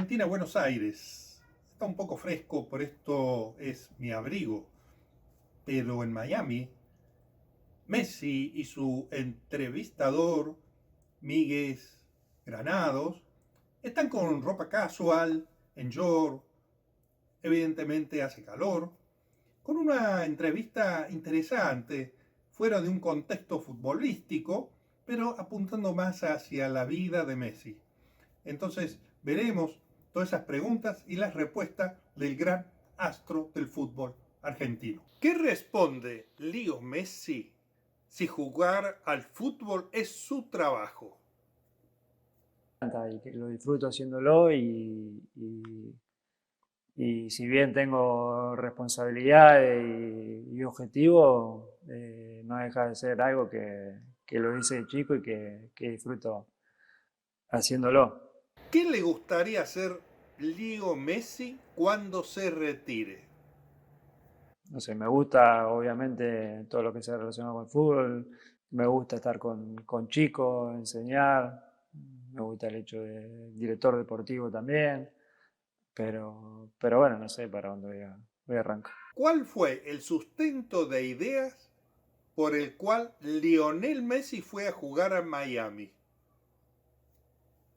Argentina, Buenos Aires. Está un poco fresco, por esto es mi abrigo. Pero en Miami, Messi y su entrevistador, Miguel Granados, están con ropa casual, en short, evidentemente hace calor, con una entrevista interesante, fuera de un contexto futbolístico, pero apuntando más hacia la vida de Messi. Entonces veremos todas esas preguntas y las respuestas del gran astro del fútbol argentino. ¿Qué responde Leo Messi si jugar al fútbol es su trabajo? Y que lo disfruto haciéndolo y si bien tengo responsabilidades y objetivos, no deja de ser algo que lo hice de chico y que disfruto haciéndolo. ¿Qué le gustaría hacer Leo Messi cuando se retire? No sé, me gusta obviamente todo lo que sea relacionado con el fútbol, me gusta estar con chicos, enseñar, me gusta el hecho de director deportivo también, pero bueno, no sé para dónde voy a arrancar. ¿Cuál fue el sustento de ideas por el cual Lionel Messi fue a jugar a Miami?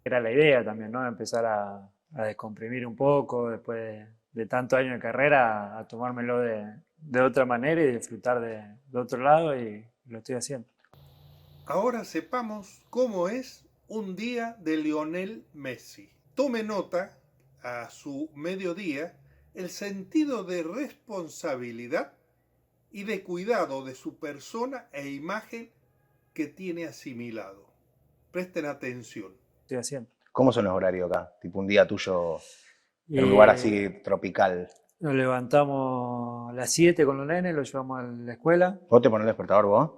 Era la idea también, ¿no? Empezar a descomprimir un poco después de tantos años de carrera, a tomármelo de otra manera y disfrutar de otro lado y lo estoy haciendo. Ahora sepamos cómo es un día de Lionel Messi. Tome nota a su mediodía el sentido de responsabilidad y de cuidado de su persona e imagen que tiene asimilado. Presten atención. Estoy haciendo. ¿Cómo son los horarios acá? Tipo un día tuyo en un lugar Y así tropical. nos levantamos a las 7 con los nenes, los llevamos a la escuela. ¿Vos te pones el despertador vos?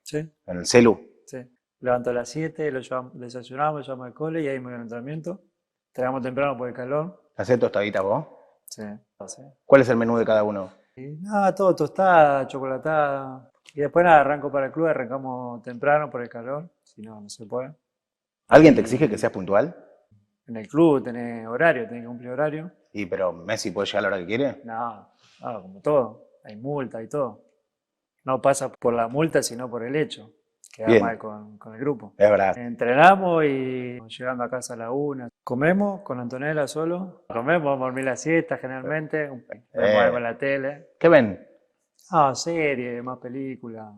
Sí, En el celu. sí. Levanto a las 7, desayunamos, llevamos al cole y ahí me voy al entrenamiento. Entregamos temprano por el calor. ¿Hacés tostaditas vos? Sí, sí. ¿Cuál es el menú de cada uno? Y nada, todo tostada, chocolatada. Y después nada, arranco para el club, arrancamos temprano por el calor, si no, no se puede. ¿Alguien te Y exige que seas puntual? en el club tenés horario, tenés que cumplir horario. Y pero Messi puede llegar a la hora que quiere. No, no, como todo, hay multa y todo. No pasa por la multa, sino por el hecho. Queda Bien. mal con el grupo. Es verdad. Entrenamos y llegando a casa a la 1. Comemos con Antonella solo. Comemos, vamos a dormir la siesta generalmente. Vemos algo en la tele. ¿Qué ven? Ah, serie, más películas.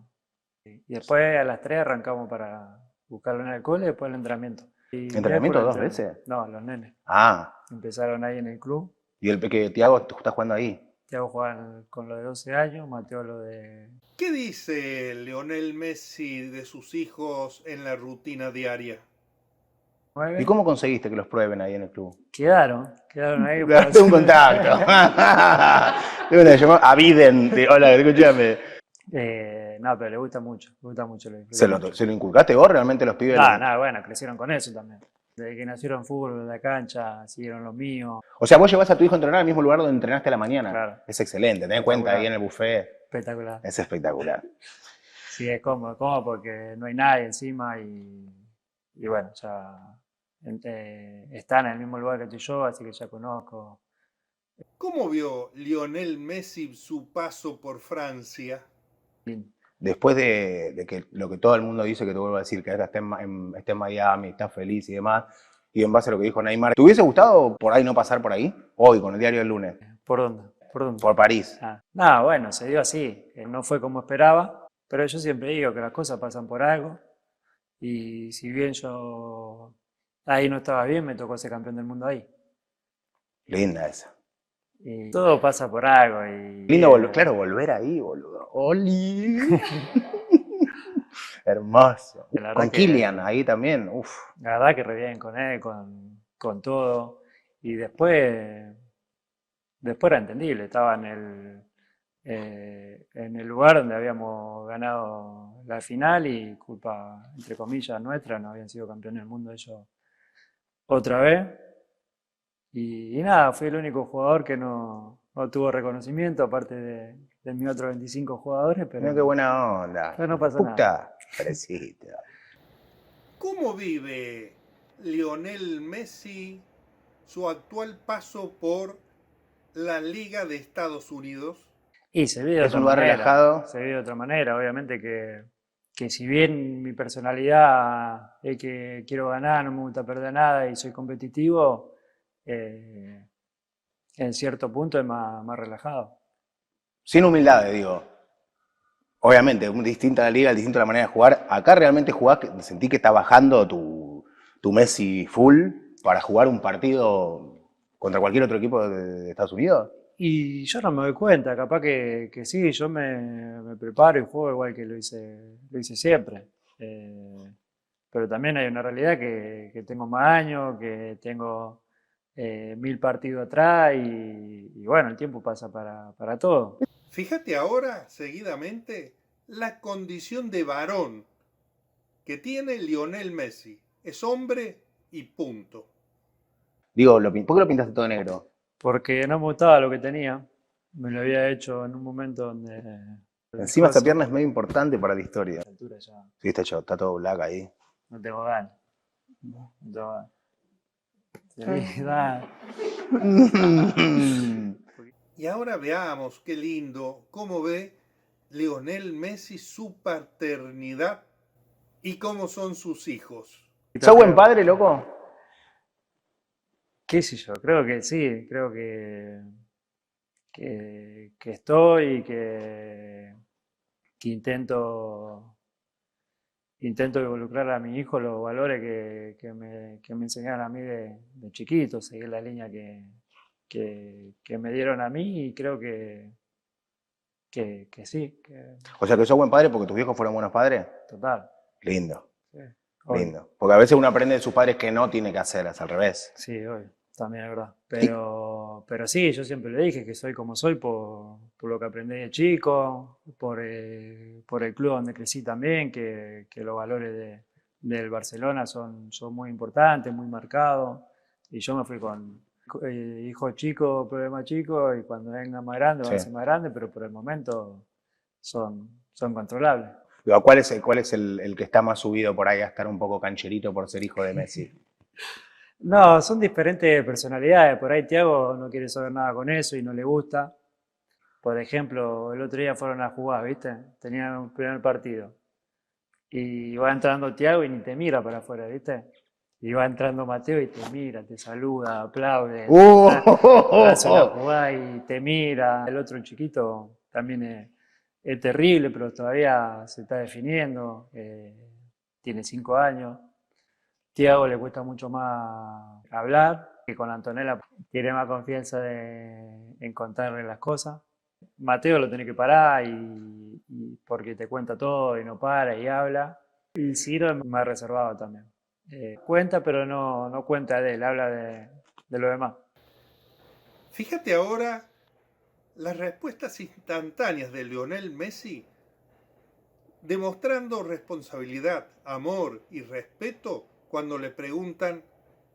Y después a las 3 arrancamos para buscarlo en el cole y después el entrenamiento. Y ¿Entrenamiento miércoles 2 entrenamos. veces? No, los nenes. Ah, Empezaron ahí en el club. y el que Tiago está jugando ahí. Tiago juega con lo de 12 años, Mateo lo de... ¿Qué dice Lionel Messi de sus hijos en la rutina diaria? 9. ¿Y cómo conseguiste que los prueben ahí en el club? Quedaron ahí. Tengo un contacto. Tengo una llamada a Biden. Hola, escúchame. No, pero le gusta mucho, lo disfruta ¿Se mucho. lo inculcaste vos realmente los pibes? Nada, bueno, crecieron con eso también. Desde que nacieron fútbol en la cancha, siguieron lo mío. O sea, vos llevás a tu hijo a entrenar al mismo lugar donde entrenaste a la mañana. Claro. Es excelente, ten en cuenta ahí en el buffet. Espectacular. Es espectacular. Sí, es cómodo porque no hay nadie encima y bueno, ya están en el mismo lugar que estoy yo, así que ya conozco. ¿Cómo vio Lionel Messi su paso por Francia? Después de que lo que todo el mundo dice, que te vuelvo a decir, que ahora está en Miami, está feliz y demás, y en base a lo que dijo Neymar, ¿te hubiese gustado por ahí no pasar por ahí? Hoy, con el diario del lunes. ¿Por dónde? ¿Por dónde? Por París. Nada, bueno, se dio así. No fue como esperaba, pero yo siempre digo que las cosas pasan por algo. Y si bien yo ahí no estaba bien, me tocó ser campeón del mundo ahí. Linda esa. Y todo pasa por algo. Y, Lindo, claro, volver ahí, boludo. ¡Oli! Hermoso. Con Kylian ahí también. Uf. La verdad que re bien con él, con todo. Y después era entendible. Estaba en el lugar donde habíamos ganado la final y culpa, entre comillas, nuestra, no habían sido campeones del mundo ellos otra vez. Y nada, fui el único jugador que no tuvo reconocimiento, aparte de mis otros 25 jugadores, pero... Mira qué buena onda. Pero no pasa nada. Fresita. ¿Cómo vive Lionel Messi su actual paso por la Liga de Estados Unidos? Y se vive de Es otra un lugar manera. relajado. Se vive de otra manera, obviamente que si bien mi personalidad es que quiero ganar, no me gusta perder nada y soy competitivo, en cierto punto es más relajado. Sin humildad, digo. Obviamente, distinta la liga, distinta la manera de jugar. Acá realmente jugás, sentí que está bajando tu Messi full para jugar un partido contra cualquier otro equipo de Estados Unidos. Y yo no me doy cuenta, capaz que sí, yo me preparo y juego igual que lo hice siempre. Pero también hay una realidad que tengo más años, que tengo 1000 partidos atrás y bueno, el tiempo pasa para todo. Fíjate ahora, seguidamente, la condición de varón que tiene Lionel Messi. Es hombre y punto. Digo, ¿por qué lo pintaste todo negro? Porque no me gustaba lo que tenía, me lo había hecho en un momento donde... Encima esta pierna es medio importante para la historia. A esta altura ya Sí, está todo black ahí. no tengo ganas. No tengo ganas. Felicidad. Y ahora veamos qué lindo, cómo ve Lionel Messi su paternidad y cómo son sus hijos. ¿Sos buen padre, loco? ¿Qué sé yo? Creo que sí, creo que estoy y que intento involucrar a mi hijo los valores que me enseñaron a mí de chiquito, seguir la línea que me dieron a mí y creo que sí, que O sea, que sos buen padre porque tus viejos fueron buenos padres. total. Lindo, Sí, obvio. lindo. Porque a veces uno aprende de sus padres que no tiene que hacer, es al revés. Sí, obvio, también es verdad. Pero sí, yo siempre le dije que soy como soy por lo que aprendí de chico, por el club donde crecí también, que los valores del Barcelona son muy importantes, muy marcados. Y yo me fui con hijos chicos, problemas chicos, y cuando vengan más grandes van a Sí. ser más grandes, pero por el momento son controlables. Digo, ¿cuál es el que está más subido por ahí a estar un poco cancherito por ser hijo de Messi? No, son diferentes personalidades. Por ahí Thiago no quiere saber nada con eso y no le gusta. Por ejemplo, el otro día fueron a jugar, ¿viste? Tenían un primer partido. Y va entrando Thiago y ni te mira para afuera, ¿viste? Y va entrando Mateo y te mira, te saluda, aplaude, hace una jugada y te mira. El otro chiquito también es terrible, pero todavía se está definiendo. Tiene 5 años. Thiago le cuesta mucho más hablar, que con Antonella tiene más confianza en contarle las cosas. Mateo lo tiene que parar y porque te cuenta todo y no para y habla. Y Ciro es más reservado también. Cuenta, pero no cuenta de él, habla de lo demás. Fíjate ahora las respuestas instantáneas de Lionel Messi, demostrando responsabilidad, amor y respeto cuando le preguntan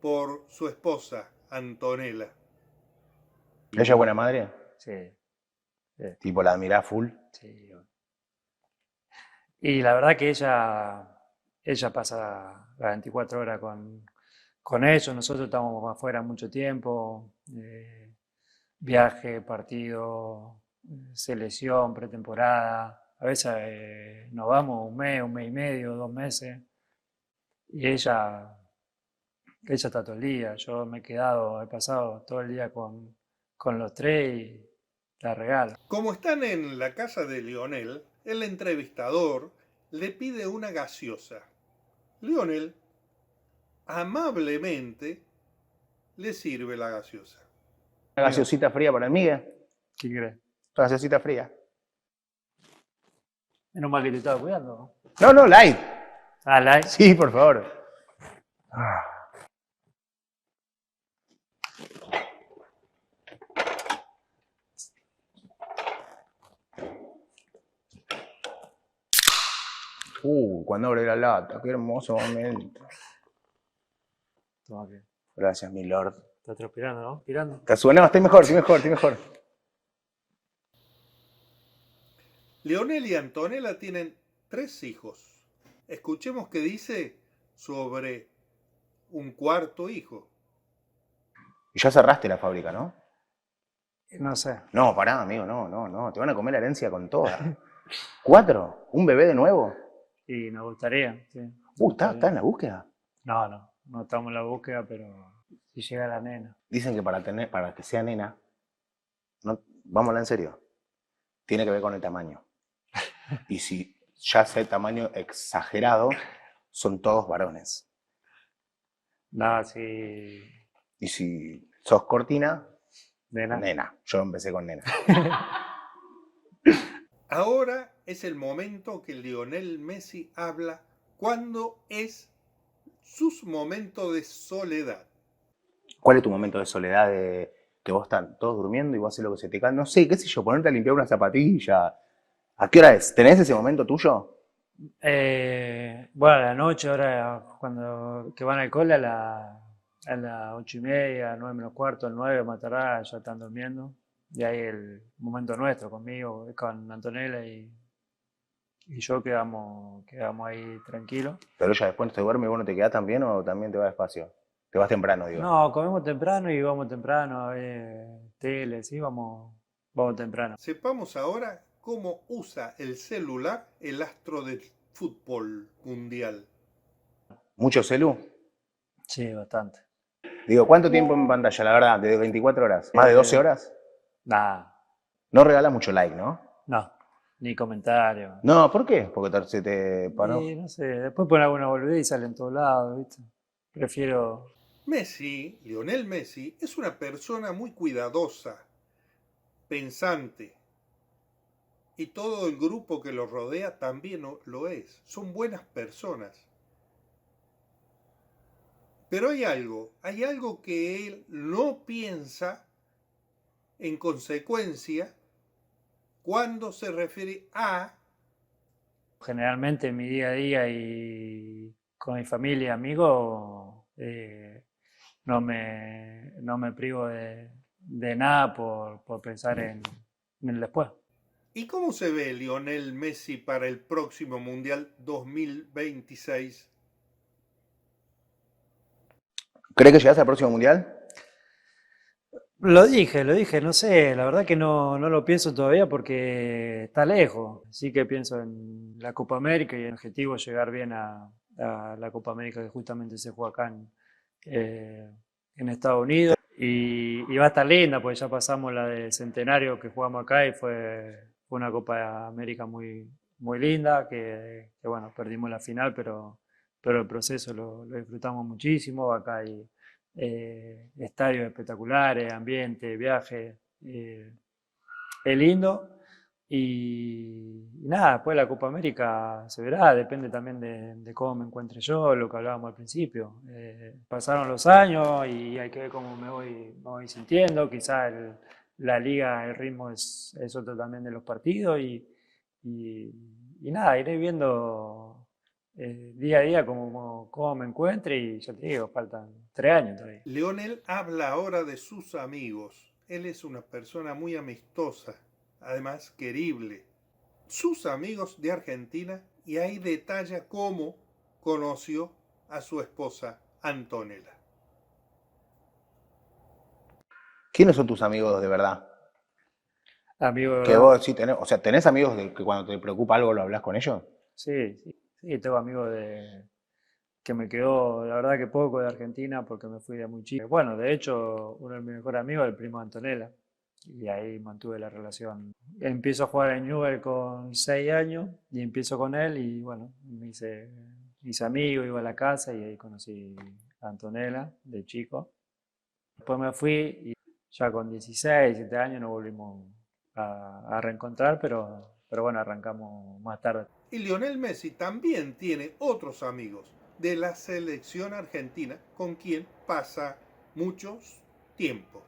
por su esposa, Antonella. ¿Ella es buena madre? Sí, Tipo, la admirás full. sí. Y la verdad que ella pasa las 24 horas con ellos, nosotros estamos afuera mucho tiempo, viaje, partido, selección, pretemporada, a veces nos vamos un mes y medio, 2 meses, y ella está todo el día, yo me he pasado todo el día con los tres y la regalo. Como están en la casa de Lionel, el entrevistador le pide una gaseosa. Lionel amablemente le sirve la gaseosa. Una gaseosita fría para el Miguel. ¿Qué crees? Una gaseosita fría. Menos mal que te estaba cuidando. No, light. Ah, light. Sí, por favor. Cuando abre la lata, qué hermoso momento. Toma que Gracias, mi lord. está transpirando, ¿no? Tirando. ¿Te suena? Estoy mejor. Lionel y Antonella tienen 3 hijos. Escuchemos qué dice sobre un cuarto hijo. Y ya cerraste la fábrica, ¿no? No sé. No, pará, amigo, no. Te van a comer la herencia con toda. 4, un bebé de nuevo. Y nos gustaría, sí. ¿Está en la búsqueda? No estamos en la búsqueda, pero si llega la nena. Dicen que para que sea nena, no, vamos a hablar en serio, tiene que ver con el tamaño. Y si ya es el tamaño exagerado, son todos varones. No, sí. Y si sos cortina, Nena. nena. Yo empecé con nena. Ahora es el momento que Lionel Messi habla cuando es sus momentos de soledad. ¿Cuál es tu momento de soledad de que vos están todos durmiendo y vos haces lo que se te cae? No sé, qué sé yo, ponerte a limpiar una zapatilla. ¿A qué hora es? ¿Tenés ese momento tuyo? Bueno, a la noche, ahora cuando que van al cole a las 8:30, 9 menos cuarto, 9 matará, ya están durmiendo. Y ahí el momento nuestro conmigo, con Antonella y yo quedamos ahí tranquilos. Pero ella después se duerme y vos no te quedás también o también te vas despacio. Te vas temprano, digo. No, comemos temprano y vamos temprano a ver tele, sí, vamos temprano. Sepamos ahora cómo usa el celular el astro del fútbol mundial. ¿Mucho celu? Sí, bastante. Digo, ¿cuánto tiempo en pantalla, la verdad? ¿De 24 horas? ¿Más de 12 horas? Nada, No regalas mucho like, ¿no? no, ni comentarios. No, ¿por qué? Porque se te paró. Y no sé, después ponen alguna boludez y sale en todos lados, ¿viste? Prefiero. Messi, Lionel Messi, es una persona muy cuidadosa, pensante, y todo el grupo que lo rodea también lo es. Son buenas personas. Pero hay algo que él no piensa en consecuencia cuando se refiere a Generalmente en mi día a día y con mi familia y amigos, no me privo de nada por pensar en el después. ¿Y cómo se ve Lionel Messi para el próximo Mundial 2026? ¿Crees que llegás al próximo mundial? Lo dije, no sé, la verdad que no lo pienso todavía porque está lejos. Sí que pienso en la Copa América y el objetivo es llegar bien a la Copa América que justamente se juega acá en Estados Unidos. Y va a estar linda porque ya pasamos la de Centenario que jugamos acá y fue una Copa América muy linda, que bueno, perdimos la final, pero el proceso lo disfrutamos muchísimo. Acá hay estadios espectaculares, ambiente, viaje, es lindo. Y nada, después la Copa América se verá, depende también de cómo me encuentre yo, lo que hablábamos al principio. Pasaron los años y hay que ver cómo me voy sintiendo, quizás la liga, el ritmo es otro también de los partidos y nada, iré viendo día a día cómo me encuentre y ya te digo, faltan 3 años todavía. Lionel habla ahora de sus amigos. Él es una persona muy amistosa, además querible. Sus amigos de Argentina, y ahí detalla cómo conoció a su esposa Antonella. ¿Quiénes son tus amigos de verdad? Amigo, de Que verdad. vos sí tenés, o sea, ¿tenés amigos que cuando te preocupa algo lo hablas con ellos? Sí, tengo amigos que me quedó, la verdad que poco de Argentina porque me fui de muy chico. Bueno, de hecho, uno de mis mejores amigos es el primo de Antonella y ahí mantuve la relación. Empiezo a jugar en Newell con 6 años y empiezo con él y bueno, hice amigo, iba a la casa y ahí conocí a Antonella de chico. Después me fui y ya con 16, 17 años nos volvimos a reencontrar, pero bueno, arrancamos más tarde. Y Lionel Messi también tiene otros amigos de la selección argentina con quien pasa mucho tiempo.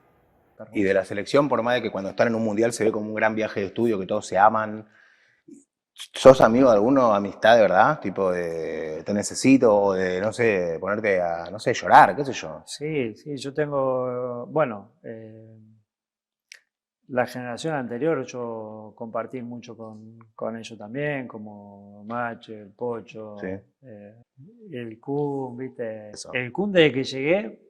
Y de la selección, por más de que cuando están en un mundial se ve como un gran viaje de estudio, que todos se aman. ¿Sos amigo de alguno, amistad de verdad? Tipo de te necesito o de, no sé, ponerte a, no sé, llorar, qué sé yo. Sí, yo tengo, bueno, la generación anterior yo compartí mucho con ellos también, como Mache, el Pocho, Sí. el Kun, ¿viste? Eso. El Kun desde que llegué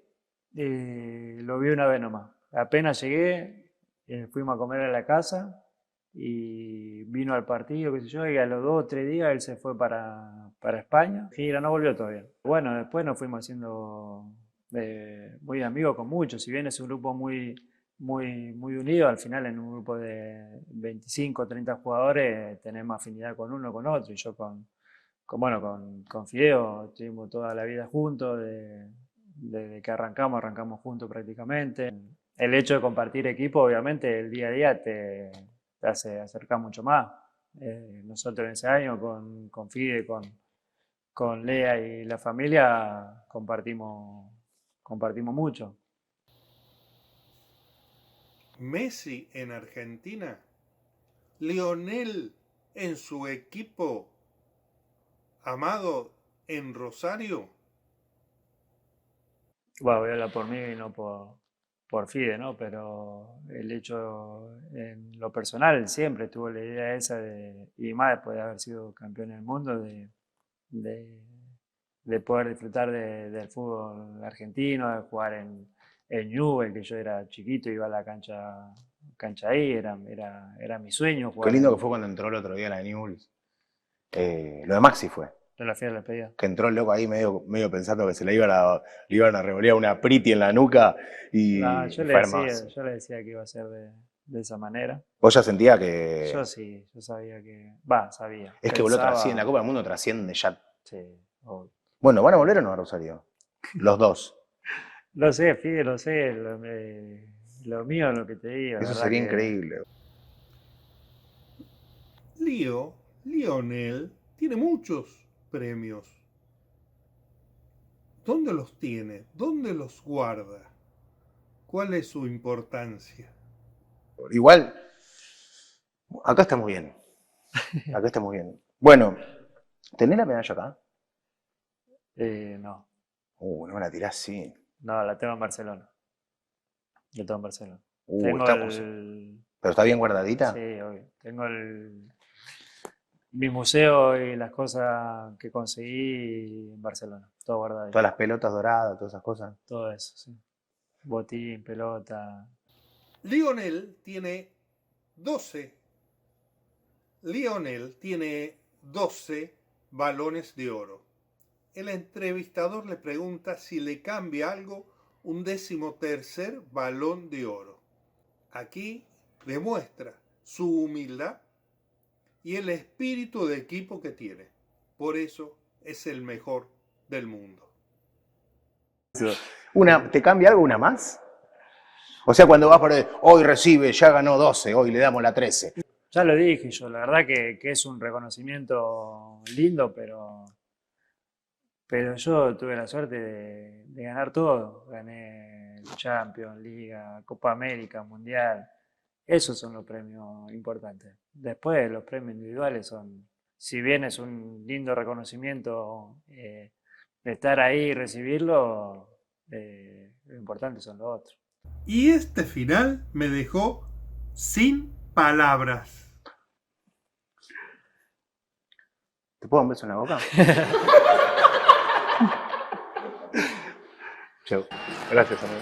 Lo vi una vez nomás. Apenas llegué, fuimos a comer a la casa y vino al partido, qué sé yo, y a los 2 o 3 días él se fue para España. Gira, no volvió todavía. Bueno, después nos fuimos haciendo muy amigos con muchos. Si bien es un grupo muy unido, al final en un grupo de 25 o 30 jugadores tenemos afinidad con uno con otro. Y yo con Fideo estuvimos toda la vida juntos, desde que arrancamos juntos prácticamente. El hecho de compartir equipo, obviamente, el día a día te hace acercar mucho más. Nosotros en ese año con Fide, con Lea y la familia compartimos mucho. Messi en Argentina, Lionel en su equipo amado en Rosario. Bueno, voy a hablar por mí y no por Fide, ¿no? Pero el hecho en lo personal siempre tuvo la idea esa y más después de haber sido campeón del mundo, de poder disfrutar del fútbol argentino, de jugar en Newell's, que yo era chiquito, iba a la cancha ahí, era mi sueño Qué jugar lindo que fue cuando entró el otro día la de Newell's. Lo de Maxi fue. en la fiesta de la despedida. Que entró el loco ahí medio pensando que le iban a revolear una priti en la nuca y No, fue hermoso. yo le decía que iba a ser de esa manera. Vos ya sentías que... Yo sí, yo sabía que... sabía. Es que boludo, Pensaba, la Copa del Mundo trasciende ya. Sí, obvio. Bueno, ¿van a volver o no a Rosario? Los dos. Lo sé, Fide, lo sé. Lo mío es lo que te digo. Eso sería increíble. Lionel tiene muchos premios. ¿Dónde los tiene? ¿Dónde los guarda? ¿Cuál es su importancia? Igual, acá estamos bien. Acá estamos bien. Bueno, ¿tenés la medalla acá? No. No me la tirás, sí. No, la tengo en Barcelona. La tengo en Barcelona. Estamos... ¿Pero está bien guardadita? Sí, obvio. Tengo mi museo y las cosas que conseguí en Barcelona. Todo guardado ahí. Todas las pelotas doradas, todas esas cosas. Todo eso, sí. Botín, pelota. Lionel tiene 12 balones de oro. El entrevistador le pregunta si le cambia algo un 13º balón de oro. Aquí demuestra su humildad y el espíritu de equipo que tiene. Por eso es el mejor del mundo. ¿Te cambia algo una más? O sea, cuando vas por ahí, hoy recibe, ya ganó 12, hoy le damos la 13. Ya lo dije yo, la verdad que es un reconocimiento lindo, pero yo tuve la suerte de ganar todo. Gané Champions, Liga, Copa América, Mundial. Esos son los premios importantes. Después los premios individuales son, si bien es un lindo reconocimiento de estar ahí y recibirlo, lo importante son los otros. Y este final me dejó sin palabras. ¿Te puedo dar un beso en la boca? Chau. Gracias, amigo.